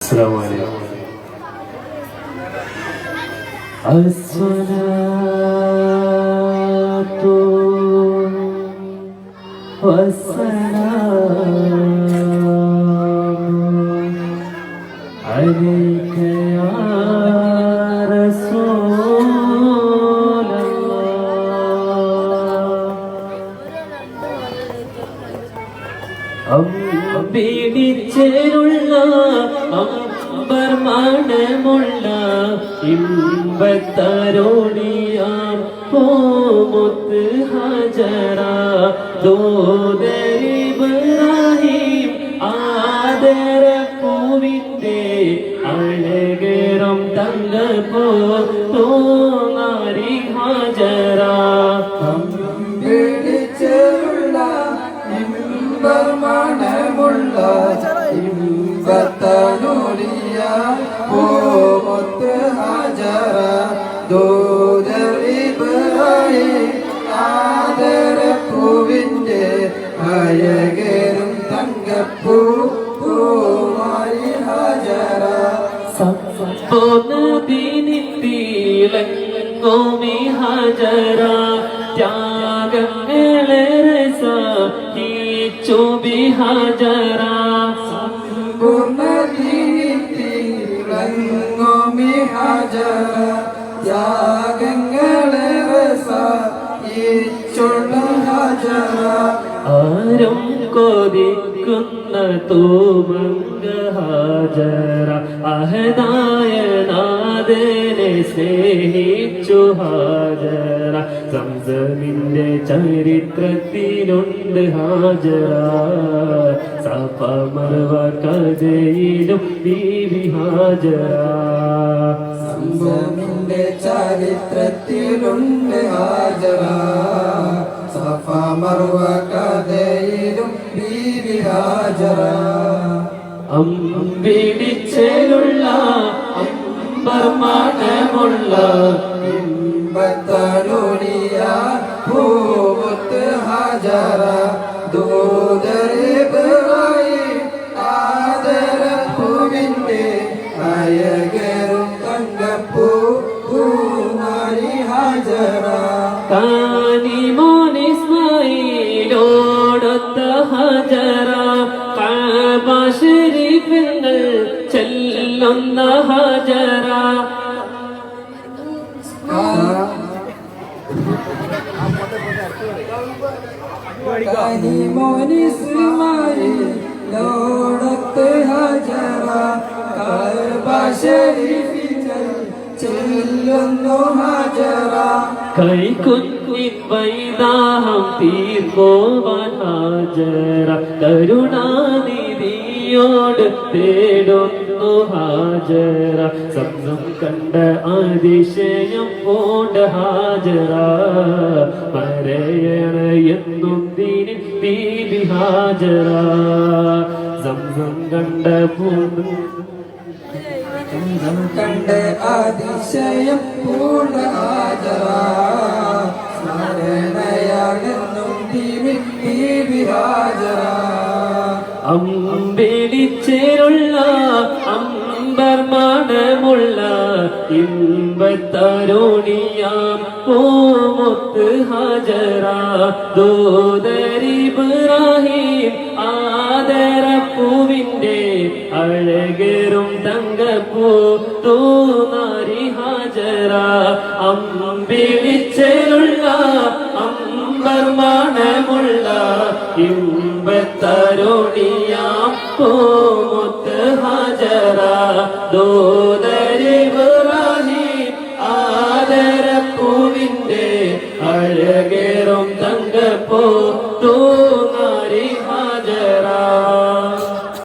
السلام عليكم. الصلاة والسلام عليك يا رسول الله. അമ്പിടിച്ചേരുള്ള അമ്പർമാണമുള്ള ഇമ്പത്തരോടിയാം പോമുത്ത് ഹജറ ദൂതരിബ്രാഹിം ആദര പൂവിൻ്റെ അഴകേറും തങ്കപ്പോ തോന്നാരി ഹജറ. മണമുള്ള ഇമ്പത്തനൂലിയ പോമുത്ത് ഹജറ ദൂതർ ഇബ്രാഹിം ആദര പൂവിൻ്റെ അഴകേറും തങ്കപ്പൂ പൂമാരി ഹജറ. സപ്പോനീലങ്ങോമി ഹജറ ത്യാഗങ്ങളെ ചോബി ഹജറ. സമ്പൂർണ്ണീലങ്ങോമി ഹജറ ത്യാഗങ്ങളെ രസീച്ചുള്ള ഹജറ. ആരും കൊതിക്കുന്ന തൂമങ്ക ഹാജറ അഹദായ നാഥനെ സ്നേഹിച്ചു ഹാജറ. സംസമിന്റെ ചരിത്രത്തിലുണ്ട് ഹാജറ സഫ മർവ കഥയിലും ബീവി ഹാജറ. സംസമിന്റെ ചരിത്രത്തിലുണ്ട് ഹാജറ സഫ മർവ കഥയിലും ബീവി ഹാജറ. അമ്പിടിച്ചേലുള്ള അമ്പർമാണമുള്ള ഇമ്പത്തനൂലിയ പൂമുത്ത് ഹജറ ദൂതർ ഇബ്രാഹിം ആദര പൂവിൻ്റെ അഴകേറും തങ്കപ്പൂ പൂമാരി ഹജറ. കാനിമോൻ ഇസ്മായിലോടൊത്ത ഹജറ കഅബ ശരീഫിൽ ചെല്ലുന്ന ഹജറ. കാനിമോൻ ഇസ്മായിലോടൊത്ത ഹജറ കഅബ ശരീഫിൽ ചെല്ലുന്നു ഹജറ. കൈകുഞ്ഞി വൈദാഹം തീർക്കോവാൻ ഹാജറ കരുണാനിധിയോട് തേടുന്നു ഹാജറ. സംസം കണ്ട അതിശയം പോണ്ട ഹാജറ മരയണ എന്നും തിരി ബീബി ഹാജറ. സംസം കണ്ട കണ്ട് അതിശയം പൂർണ്ണ ഹാജറ സ്മരണയാണെന്നും ബീബി ഹാജറ. അമ്പിടിച്ചേരുള്ള അമ്പർമാണമുള്ള ഇമ്പത്തരോണിയാം പൂമുത്ത് ഹജറ ദൂതരിബ്രാഹിം ആദര പൂവിൻ്റെ അഴകേറും തങ്കപ്പൂ തോന്നാരി ഹജറ. അമ്പിടിച്ചേരുള്ള അമ്പർമാണമുള്ള ഇമ്പത്തരോണിയാം പൂമുത്ത് ഹജറ ദൂതരിബ്രാഹിം ആദര പൂവിൻ്റെ അഴകേ